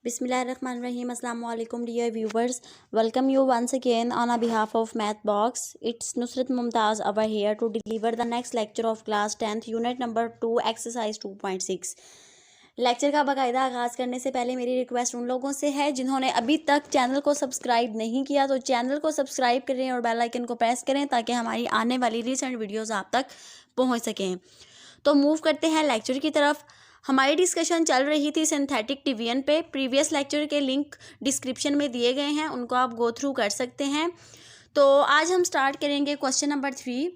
Bismillahirrahmanirrahim. Assalamu alaikum dear viewers. Welcome you once again on a behalf of Math Box. It's Nusrat Mumtaz over here to deliver the next lecture of class 10th unit number 2 exercise 2.6. Lecture का बाकायदा आगाज़ करने से पहले मेरी request उन लोगों से है जिन्होंने अभी तक चैनल को सब्सक्राइब नहीं किया तो चैनल को सब्सक्राइब करें और बेल आइकन को प्रेस करें ताकि हमारी आने वाली रिसेंट वीडियोस आप तक पहुंच सकें। तो मूव करते हैं लेक्चर की तरफ। हमारी डिस्कशन चल रही थी सिंथेटिक डिवीजन पे। प्रीवियस लेक्चर के लिंक डिस्क्रिप्शन में दिए गए हैं, उनको आप गो थ्रू कर सकते हैं। तो आज हम स्टार्ट करेंगे क्वेश्चन नंबर 3।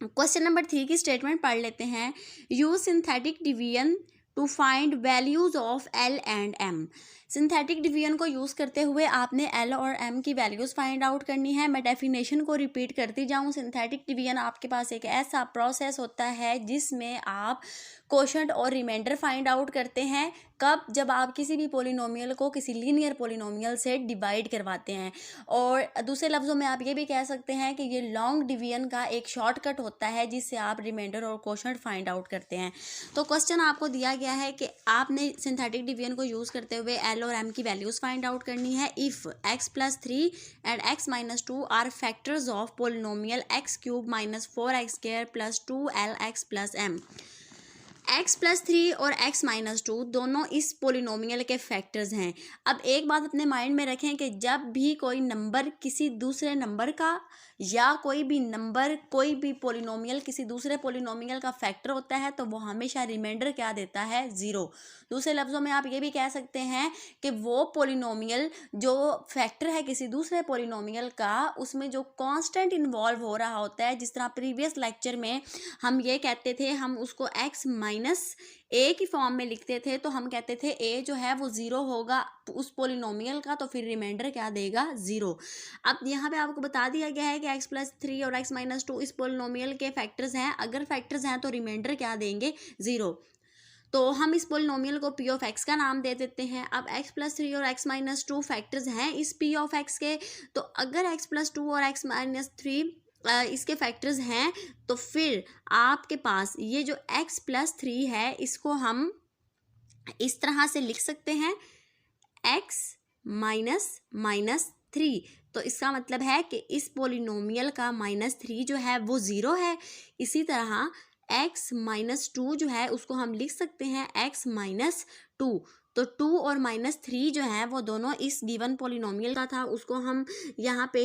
क्वेश्चन नंबर 3 की स्टेटमेंट पढ़ लेते हैं। Use synthetic division to find values of L and M. Synthetic division को यूज़ करते हुए आपने एल और एम की वैल्यूज़ फाइंड आउट करनी है। मैं डेफिनेशन को रिपीट करती जाऊँ। सिंथेटिक डिवीजन आपके पास एक ऐसा प्रोसेस होता है जिसमें आप कोशेंट और रिमाइंडर फाइंड आउट करते हैं। कब? जब आप किसी भी पोलिनोमियल को किसी लीनियर पोलिनोमियल से डिवाइड करवाते हैं। और दूसरे लफ्ज़ों में आप ये भी कह सकते हैं कि ये लॉन्ग डिवीजन का एक शॉर्टकट होता है जिससे आप रिमाइंडर और कोशेंट फाइंड आउट करते हैं। तो क्वेश्चन आपको दिया गया है कि आपने सिंथेटिक डिवीजन को यूज़ करते हुए एल और एम की वैल्यूज़ फाइंड आउट करनी है। If x+3 and x-2 are factors of polynomial x³ - 4x² + 2lx + m। x+3 और x-2 दोनों इस पोलिनोमियल के फैक्टर्स हैं। अब एक बात अपने माइंड में रखें कि जब भी कोई नंबर किसी दूसरे नंबर का या कोई भी नंबर कोई भी पोलिनोमियल किसी दूसरे पोलिनोमियल का फैक्टर होता है तो वो हमेशा रिमाइंडर क्या देता है? 0। दूसरे लफ्ज़ों में आप ये भी कह सकते हैं कि वो पोलिनोमियल जो फैक्टर है किसी दूसरे पोलिनोमियल का उसमें जो कांस्टेंट इन्वॉल्व हो रहा होता है, जिस तरह प्रीवियस लेक्चर में हम ये कहते थे, हम उसको x - a की फॉर्म में लिखते थे तो हम कहते थे a जो है वो 0 होगा उस पोलिनोमियल का, तो फिर रिमाइंडर क्या देगा? 0। अब यहाँ पे आपको बता दिया गया है कि x+3 और x-2 इस पोलिनोमियल के फैक्टर्स हैं। अगर फैक्टर्स हैं तो रिमाइंडर क्या देंगे? 0। तो हम इस पोलिनोमियल को p ऑफ x का नाम दे देते हैं। अब x+3 और x-2 फैक्टर्स हैं इस p ऑफ x के, तो अगर x+2 और x-3 इसके फैक्टर्स हैं तो फिर आपके पास ये जो x+3 है इसको हम इस तरह से लिख सकते हैं x - 3। तो इसका मतलब है कि इस पोलिनोमियल का -3 जो है वो 0 है। इसी तरह x - 2 जो है उसको हम लिख सकते हैं x - 2। तो 2 और -3 जो है वो दोनों इस गिवन पोलिनोमियल का था, उसको हम यहाँ पे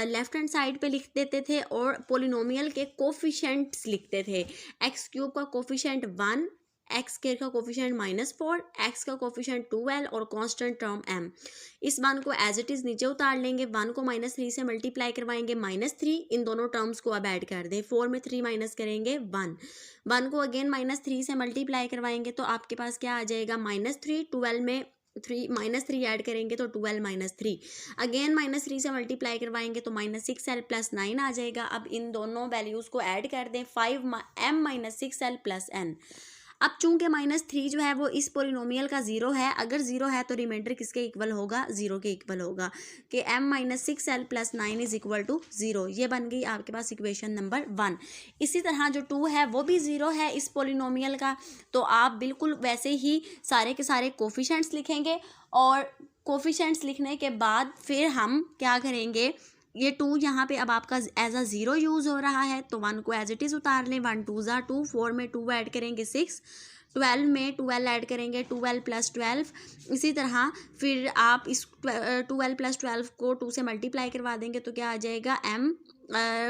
लेफ्ट हैंड साइड पे लिख देते थे और पोलिनोमियल के कोफिशिएंट्स लिखते थे। x³ का कोफिशिएंट 1, x² का कोफिशिएंट -4, x का कोफिशिएंट 2l और कांस्टेंट टर्म m। इस 1 को एज इट इज़ नीचे उतार लेंगे। 1 को -3 से मल्टीप्लाई करवाएंगे -3, इन दोनों टर्म्स को अब ऐड कर दें। 4 में 3 माइनस करेंगे 1। 1 को अगेन -3 से मल्टीप्लाई करवाएंगे तो आपके पास क्या आ जाएगा? -3। 12 में -3 ऐड करेंगे तो 12 - 3। अगेन -3 से मल्टीप्लाई करवाएंगे तो -6l + 9 आ जाएगा। अब इन दोनों वैल्यूज़ को ऐड कर दें। 5m - 6l + n। अब चूंकि -3 जो है वो इस पोलिनोमियल का 0 है, अगर 0 है तो रिमाइंडर किसके इक्वल होगा? 0 के इक्वल होगा कि m - 6l + 9 = 0। ये बन गई आपके पास इक्वेशन नंबर 1। इसी तरह जो 2 है वो भी 0 है इस पोलिनोमियल का, तो आप बिल्कुल वैसे ही सारे के सारे कोफिशिएंट्स लिखेंगे और कोफिशिएंट्स लिखने के बाद फिर हम क्या करेंगे? ये 2 यहाँ पे अब आपका एज अ 0 यूज़ हो रहा है तो 1 को एज इट इज़ उतार लें। 1 2 ज़ा 2, 4 में 2 ऐड करेंगे 6, 12 में 12 ऐड करेंगे 12 + 12। इसी तरह फिर आप इस 12 + 12 को 2 से मल्टीप्लाई करवा देंगे तो क्या आ जाएगा? m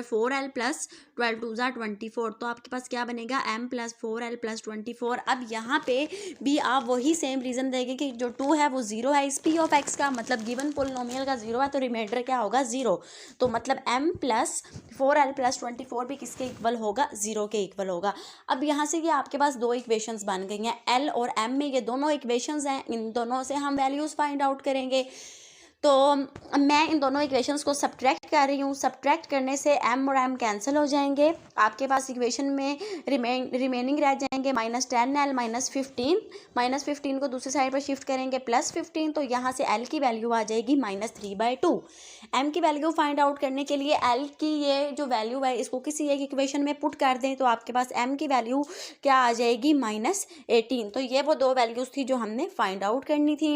4l + 12 2 ज़ा 24। तो आपके पास क्या बनेगा? m + 4l + 24। अब यहाँ पे भी आप वही सेम रीज़न देंगे कि जो 2 है वो 0 है इस p ऑफ x का, मतलब गिवन पोलिनोमियल का 0 है तो रिमाइंडर क्या होगा? 0। तो मतलब m + 4l + 24 भी किसके इक्वल होगा? 0 के इक्वल होगा। अब यहाँ से ये आपके पास 2 इक्वेशंस बन गई हैं। l और m में ये दोनों इक्वेशंस हैं, इन दोनों से हम वैल्यूज़ फाइंड आउट करेंगे। तो मैं इन दोनों इक्वेशंस को सब्ट्रैक्ट कर रही हूँ। सब्ट्रैक्ट करने से m और m कैंसिल हो जाएंगे। आपके पास इक्वेशन में रिमेनिंग रह जाएंगे -10l -15 को दूसरी साइड पर शिफ्ट करेंगे +15, तो यहाँ से l की वैल्यू आ जाएगी -3/2। m की वैल्यू फाइंड आउट करने के लिए l की ये जो वैल्यू है इसको किसी एक इक्वेशन में पुट कर दें, तो आपके पास m की वैल्यू क्या आ जाएगी -18। तो ये वो दो वैल्यूज़ थी जो हमने फाइंड आउट करनी थी।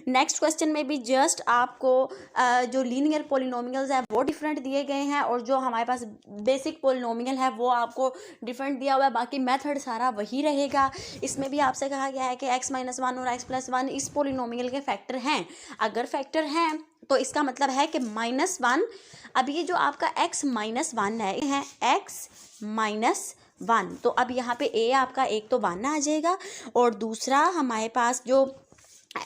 नेक्स्ट क्वेश्चन में भी जस्ट आपको जो लीनियर पोलिनोमियल्स है वो डिफरेंट दिए गए हैं और जो हमारे पास बेसिक पोलिनोमियल है वो आपको डिफरेंट दिया हुआ है, बाकी मेथड सारा वही रहेगा। इसमें भी आपसे कहा गया है कि x-1 और x+1 इस पोलिनोमियल के फैक्टर हैं। अगर फैक्टर हैं तो इसका मतलब है कि -1, अब ये जो आपका x-1 है x-1, तो अब यहाँ पे a आपका एक तो 1 आ जाएगा और दूसरा हमारे पास जो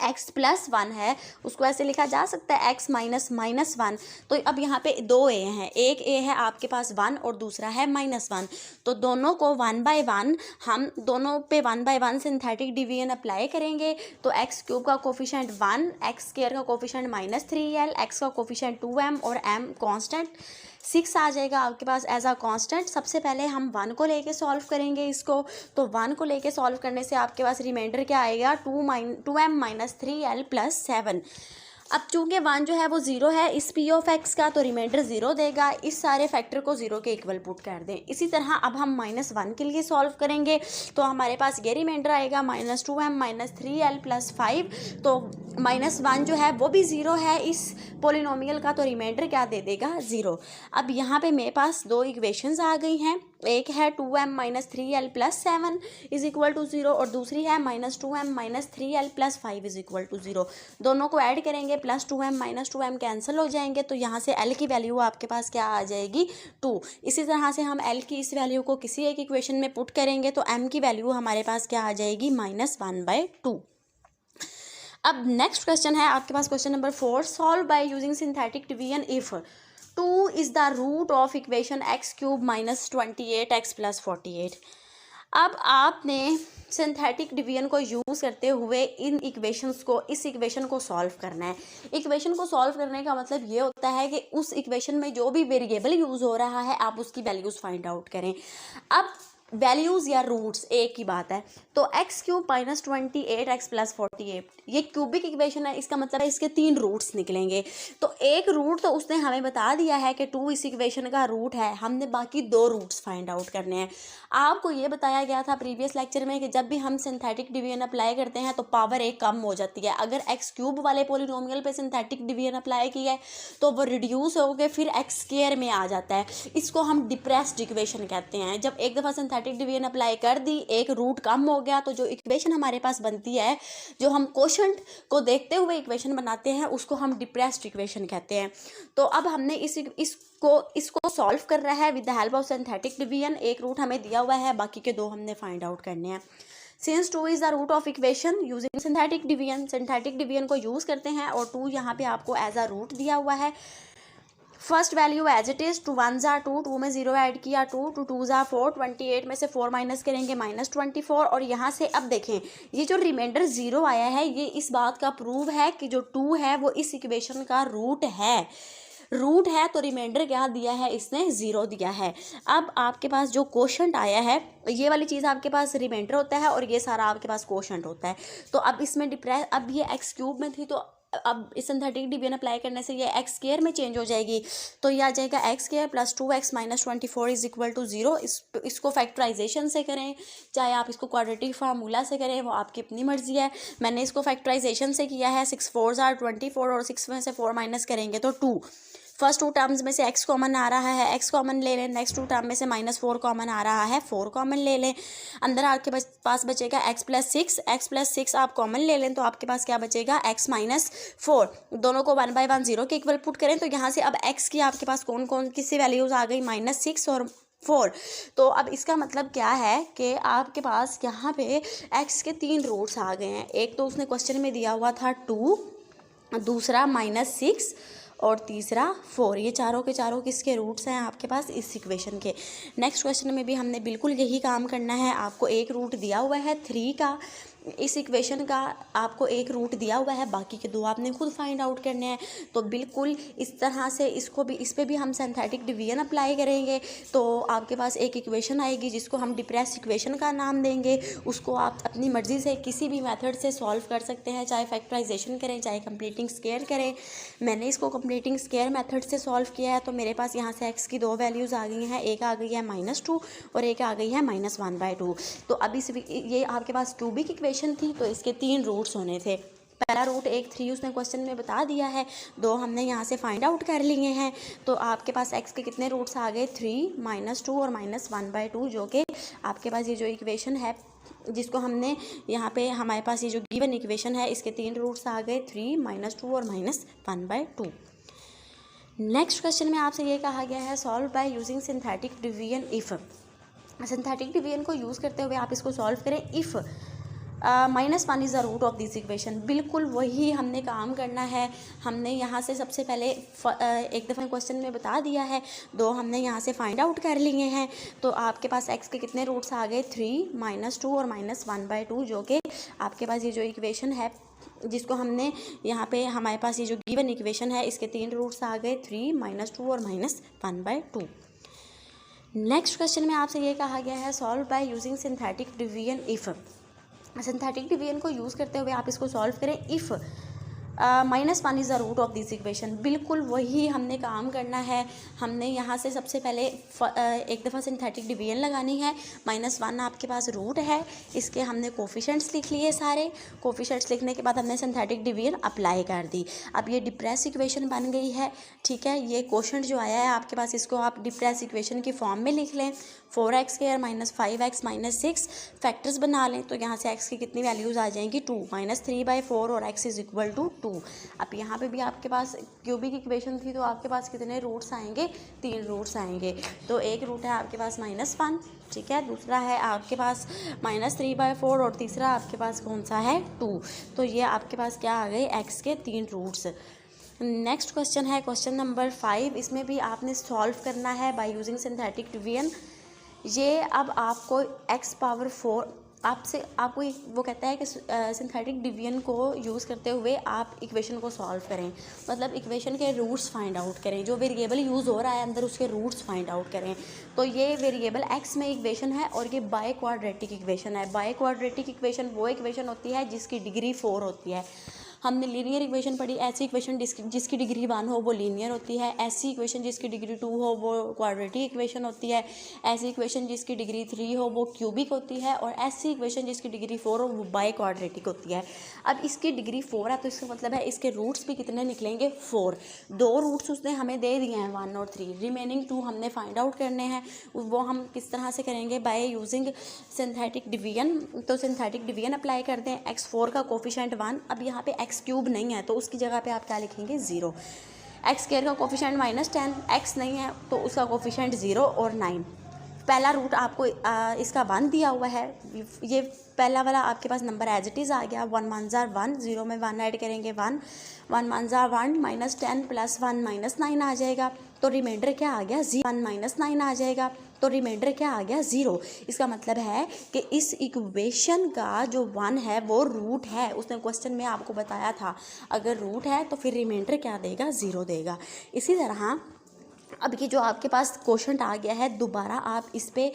x+1 है उसको ऐसे लिखा जा सकता है x-1। तो अब यहाँ पे दो a हैं, एक a है आपके पास 1 और दूसरा है -1, तो दोनों को 1/1 हम दोनों पे 1/1 सिंथेटिक डिवीजन अप्लाई करेंगे। तो x³ का कोफिशिएंट 1, x² का कोफिशिएंट -3l, x का कोफिशिएंट 2m और m कांस्टेंट 6 आ जाएगा आपके पास एज अ कांस्टेंट। सबसे पहले हम 1 को लेके सॉल्व करेंगे इसको, तो 1 को लेके सॉल्व करने से आपके पास रिमाइंडर क्या आएगा 2m - 3l + 7। अब चूंकि 1 जो है वो 0 है इस p ऑफ x का, तो रिमाइंडर 0 देगा। इस सारे फैक्टर को 0 के इक्वल पुट कर दें। इसी तरह अब हम -1 के लिए सॉल्व करेंगे, तो हमारे पास ये रिमाइंडर आएगा -2m - 3l + 5। तो -1 जो है वो भी 0 है इस पोलिनोमियल का, तो रिमाइंडर क्या दे देगा 0। अब यहाँ पे मेरे पास दो इक्वेशंस आ गई हैं, एक है 2m - 3l + 7 = 0 और दूसरी है -2m - 3l + 5 = 0। दोनों को ऐड करेंगे +2m - 2m कैंसिल हो जाएंगे, तो यहाँ से l की वैल्यू आपके पास क्या आ जाएगी 2। इसी तरह से हम l की इस वैल्यू को किसी एक इक्वेशन में पुट करेंगे तो m की वैल्यू हमारे पास क्या आ जाएगी -1/2। अब नेक्स्ट क्वेश्चन है आपके पास question number 4, solve by using synthetic division if 2 is the root of equation x³ - 28x + 48। अब आपने सिंथेटिक डिवीजन को यूज़ करते हुए इन इक्वेशंस को इस इक्वेशन को सॉल्व करना है। इक्वेशन को सॉल्व करने का मतलब ये होता है कि उस इक्वेशन में जो भी वेरिएबल यूज़ हो रहा है आप उसकी वैल्यूज़ फाइंड आउट करें। अब वैल्यूज़ या रूट्स एक ही बात है, तो x³ - 28x + 48 ये क्यूबिक इक्वेशन है, इसका मतलब है इसके 3 रूट्स निकलेंगे। तो एक रूट तो उसने हमें बता दिया है कि 2 इस इक्वेशन का रूट है, हमने बाकी 2 रूट्स फाइंड आउट करने हैं। आपको ये बताया गया था प्रीवियस लेक्चर में कि जब भी हम सिंथेटिक डिवीजन अप्लाई करते हैं तो पावर एक कम हो जाती है। अगर x³ वाले पोलिनोमियल पे सिंथेटिक डिवीजन अप्लाई किया है तो वो रिड्यूस होकर फिर x² में आ जाता है। इसको हम डिप्रेस्ड इक्वेशन कहते हैं। जब एक दफ़ा सिंथेटिक डिवीजन अप्लाई कर दी, एक रूट कम हो गया, तो जो इक्वेशन हमारे पास बनती है, जो हम कोशेंट को देखते हुए इक्वेशन बनाते हैं, उसको हम डिप्रेस्ड इक्वेशन कहते हैं। तो अब हमने इसको सॉल्व कर रहा है with the help of synthetic division. एक रूट हमें दिया हुआ है, बाकी के 2 हमने फाइंड आउट करने हैं। Since 2 is the root of equation using synthetic division को यूज करते हैं और 2 यहाँ पे आपको एज अ रूट दिया हुआ है। First value as it is, 2 1 ज़ा 2, 2 में 0 ऐड किया 2, 2 2 ज़ा 4, 28 में से 4 माइनस करेंगे -24। और यहाँ से अब देखें ये जो रिमाइंडर 0 आया है ये इस बात का प्रूव है कि जो 2 है वो इस इक्वेशन का रूट है। तो रिमाइंडर क्या दिया है इसने 0 दिया है। अब आपके पास जो कोशेंट आया है ये वाली चीज़ आपके पास रिमाइंडर होता है और ये सारा आपके पास कोशेंट होता है। तो अब इसमें अब ये x³ में थी, तो अब इस सिंथेटिक डिवीजन अप्लाई करने से ये x² में चेंज हो जाएगी, तो ये आ जाएगा x² + 2x - 24 = 0। इसको फैक्टराइजेशन से करें, चाहे आप इसको क्वाड्रेटिक फार्मूला से करें, वो आपकी अपनी मर्जी है। मैंने इसको फैक्टराइजेशन से किया है। 6 4 ज़ा 24 और 6 में से 4 माइनस करेंगे तो 2। फर्स्ट 2 टर्म्स में से x कॉमन आ रहा है, x कॉमन ले लें। नेक्स्ट 2 टर्म में से -4 कॉमन आ रहा है, 4 कॉमन ले लें। अंदर आपके पास बचेगा x + 6 आप कॉमन ले लें, तो आपके पास क्या बचेगा x - 4। दोनों को 1/1 0 के इक्वल पुट करें, तो यहाँ से अब x की आपके पास कौन कौन किसी वैल्यूज़ आ गई -6 और 4। तो अब इसका मतलब क्या है कि आपके पास यहाँ पे x के 3 रूट्स आ गए हैं। एक तो उसने क्वेश्चन में दिया हुआ था 2, दूसरा -6 और तीसरा 4। ये चारों के चारों किसके रूट्स हैं आपके पास इस इक्वेशन के। नेक्स्ट क्वेश्चन में भी हमने बिल्कुल यही काम करना है। आपको एक रूट दिया हुआ है 3 का, इस इक्वेशन का आपको एक रूट दिया हुआ है, बाकी के दो आपने खुद फाइंड आउट करने हैं। तो बिल्कुल इस तरह से इस पे भी हम सिंथेटिक डिवीजन अप्लाई करेंगे तो आपके पास एक इक्वेशन आएगी जिसको हम डिप्रेस्ड इक्वेशन का नाम देंगे। उसको आप अपनी मर्ज़ी से किसी भी मेथड से सॉल्व कर सकते हैं, चाहे फैक्टराइजेशन करें चाहे कंप्लीटिंग स्क्वायर करें। मैंने इसको कंप्लीटिंग स्क्वायर मेथड से सॉल्व किया है, तो मेरे पास यहाँ से एक्स की दो वैल्यूज़ आ गई हैं, एक आ गई है -2 और एक आ गई है -1/2। तो अब ये आपके पास क्यूबिक इक्वेशन थी, तो इसके 3 रूट्स होने थे। पहला रूट 1 3 उसने क्वेश्चन में बता दिया है, 2 हमने यहाँ से फाइंड आउट कर लिए हैं। तो आपके पास x के कितने रूट्स आ गए, 3 -2 और -1/2, जो कि आपके पास ये जो इक्वेशन है जिसको हमने यहाँ पे हमारे पास ये जो गिवन इक्वेशन है इसके 3 रूट्स आ गए, 3 -2 और -1/2। नेक्स्ट क्वेश्चन में आपसे ये कहा गया है solve by using synthetic division if. Synthetic division को यूज़ करते हुए आप इसको सॉल्व करें if -1 is the root of this equation. बिल्कुल वही हमने काम करना है। हमने यहाँ से सबसे पहले एक दफ़ा क्वेश्चन में बता दिया है, 2 हमने यहाँ से फाइंड आउट कर लिए हैं। तो आपके पास x के कितने रूट्स आ गए, 3 -2 और -1/2, जो कि आपके पास ये जो इक्वेशन है जिसको हमने यहाँ पे हमारे पास ये जो गिवन इक्वेशन है इसके 3 रूट्स आ गए, 3 -2 और -1/2। नेक्स्ट क्वेश्चन में आपसे ये कहा गया है solve by using synthetic division if. Synthetic division को यूज़ करते हुए आप इसको सॉल्व करें if -1 is the root of this equation. बिल्कुल वही हमने काम करना है। हमने यहाँ से सबसे पहले एक दफ़ा सिंथेटिक डिवीजन लगानी है। -1 आपके पास रूट है, इसके हमने कोफिशेंट्स लिख लिए सारे। कोफिशेंट्स लिखने के बाद हमने सिंथेटिक डिवीजन अप्लाई कर दी। अब ये डिप्रेस इक्वेशन बन गई है, ठीक है। ये क्वोशंट जो आया है आपके पास इसको आप डिप्रेस इक्वेशन की फॉर्म में लिख लें, 4x² -5x -6 फैक्टर्स बना लें। तो यहाँ से x की कितनी वैल्यूज़ आ जाएंगी, 2 -3/4 और x इज़ इक्वल टू 2। अब यहाँ पे भी आपके पास क्यूबिक इक्वेशन थी, तो आपके पास कितने रूट्स आएंगे, 3 रूट्स आएंगे। तो एक रूट है आपके पास -1, ठीक है, दूसरा है आपके पास -3/4 और तीसरा आपके पास कौन सा है, 2। तो ये आपके पास क्या आ गए, x के 3 रूट्स। नेक्स्ट क्वेश्चन है क्वेश्चन नंबर 5। इसमें भी आपने सॉल्व करना है बाय यूजिंग सिंथेटिक डिवीजन। ये अब आपको x⁴ आपको वो कहता है कि सिंथेटिक डिवीजन को यूज़ करते हुए आप इक्वेशन को सॉल्व करें, मतलब इक्वेशन के रूट्स फाइंड आउट करें। जो वेरिएबल यूज़ हो रहा है अंदर उसके रूट्स फाइंड आउट करें। तो ये वेरिएबल x में इक्वेशन है और ये बाय क्वाड्रेटिक इक्वेशन है। बाय क्वाड्रेटिक इक्वेशन वो इक्वेशन होती है जिसकी डिग्री 4 होती है। हमने लीनियर इक्वेशन पढ़ी, ऐसी इक्वेशन जिसकी डिग्री 1 हो वो लीनियर होती है, ऐसी इक्वेशन जिसकी डिग्री 2 हो वो क्वाड्रेटिक इक्वेशन होती है, ऐसी इक्वेशन जिसकी डिग्री 3 हो वो क्यूबिक होती है, और ऐसी इक्वेशन जिसकी डिग्री 4 हो वो बाय क्वाड्रेटिक होती है। अब इसकी डिग्री 4 है तो इसका मतलब है इसके रूट्स भी कितने निकलेंगे, 4। 2 रूट्स उसने हमें दे दिए हैं 1 और 3, रिमेनिंग 2 हमने फाइंड आउट करने हैं। वो हम किस तरह से करेंगे, बाय यूजिंग सिंथेटिक डिवीजन। तो सिंथेटिक डिवीजन अप्लाई करते हैं, x4 का कोफिशिएंट 1, अब यहाँ पे x³ नहीं है तो उसकी जगह पे आप क्या लिखेंगे, 0। x² का कोफिशिएंट -10, x नहीं है तो उसका कोफिशिएंट 0 और 9। पहला रूट आपको इसका 1 दिया हुआ है, ये पहला वाला आपके पास नंबर एज इट इज़ आ गया, 1 1 ज़ा 1, 0 में 1 ऐड करेंगे 1, 1 1 ज़ा 1, -10 + 1 -9 आ जाएगा। तो रिमाइंडर क्या आ गया, 1 -9 आ जाएगा। तो रिमाइंडर क्या आ गया, 0। इसका मतलब है कि इस इक्वेशन का जो 1 है वो रूट है। उसने क्वेश्चन में आपको बताया था अगर रूट है तो फिर रिमाइंडर क्या देगा, 0 देगा। इसी तरह अब ये जो आपके पास क्वोशंट आ गया है, दोबारा आप इस पे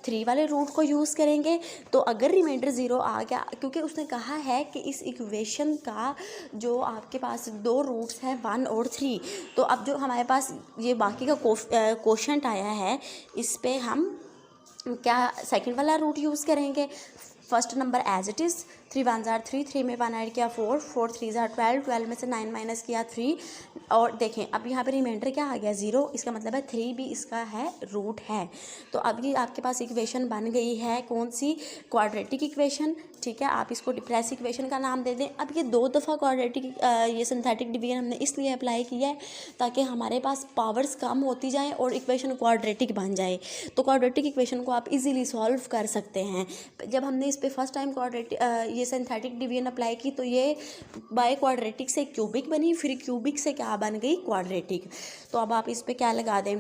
3 वाले रूट को यूज़ करेंगे। तो अगर रिमाइंडर 0 आ गया, क्योंकि उसने कहा है कि इस इक्वेशन का जो आपके पास 2 रूट्स हैं 1 और 3, तो अब जो हमारे पास ये बाकी का क्वोशंट आया है इस पे हम क्या सेकंड वाला रूट यूज़ करेंगे। First number as it is, 3 1 ज़ा 3, 3 में 1 ऐड किया 4, 4 3 ज़ा 12, 12 में से 9 माइनस किया 3, और देखें अब यहाँ पे रिमाइंडर क्या आ गया, 0। इसका मतलब है 3 भी इसका है रूट है। तो अब ये आपके पास इक्वेशन बन गई है कौन सी, क्वाड्रेटिक इक्वेशन, ठीक है। आप इसको डिप्रेस इक्वेशन का नाम दे दें। अब ये 2 दफ़ा क्वाड्रेटिक ये सिंथेटिक डिवीजन हमने इसलिए अप्लाई किया है ताकि हमारे पास पावर्स कम होती जाएँ और इक्वेशन क्वाड्रेटिक बन जाए। तो क्वाड्रेटिक इक्वेशन को आप इजीली सॉल्व कर सकते हैं। जब हमने इस पे फर्स्ट टाइम ये सिंथेटिक डिवीजन अप्लाई की तो ये बाय क्वाड्रेटिक से क्यूबिक बनी, फिर क्यूबिक से क्या बन गई, क्वाड्रेटिक। तो अब आप इस पे क्या लगा दें,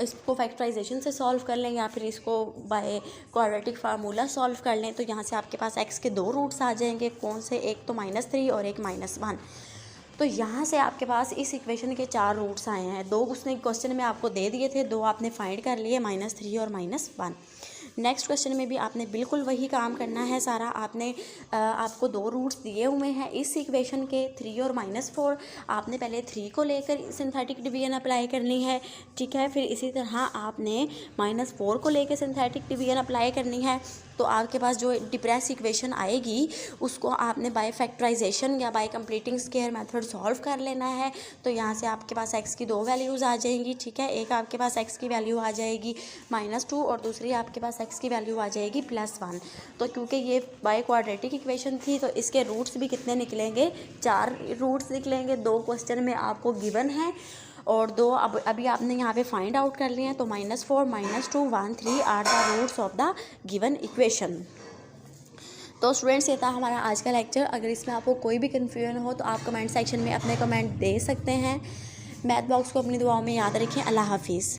इसको फैक्टराइजेशन से सॉल्व कर लें या फिर इसको बाय क्वाड्रेटिक फार्मूला सॉल्व कर लें। तो यहाँ से आपके पास एक्स के 2 रूट्स आ जाएंगे। कौन से? एक तो -3 और एक -1। तो यहाँ से आपके पास इस इक्वेशन के 4 रूट्स आए हैं। 2 उसने क्वेश्चन में आपको दे दिए थे, 2 आपने फाइंड कर लिए, -3 और -1। नेक्स्ट क्वेश्चन में भी आपने बिल्कुल वही काम करना है सारा। आपको 2 रूट्स दिए हुए हैं इस इक्वेशन के, 3 और -4। आपने पहले 3 को लेकर सिंथेटिक डिवीजन अप्लाई करनी है, ठीक है। फिर इसी तरह आपने -4 को लेकर सिंथेटिक डिवीजन अप्लाई करनी है। तो आपके पास जो डिप्रेस इक्वेशन आएगी उसको आपने बाय फैक्टराइजेशन या bye completing square method solve कर लेना है। तो यहाँ से आपके पास x की 2 वैल्यूज़ आ जाएंगी, ठीक है। एक आपके पास x की वैल्यू आ जाएगी -2 और दूसरी आपके पास x की वैल्यू आ जाएगी +1। तो क्योंकि ये बाय क्वाड्रेटिक इक्वेशन थी तो इसके रूट्स भी कितने निकलेंगे? 4 रूट्स निकलेंगे। 2 क्वेश्चन में आपको गिवन है और 2 अभी आपने यहाँ पे फाइंड आउट कर लिए हैं। तो -4, -2, 1, 3 are the roots of the given equation. तो स्टूडेंट्स, ये था हमारा आज का लेक्चर। अगर इसमें आपको कोई भी कन्फ्यूजन हो तो आप कमेंट सेक्शन में अपने कमेंट दे सकते हैं। मैथ बॉक्स को अपनी दुआओं में याद रखें। अल्लाह हाफिज़।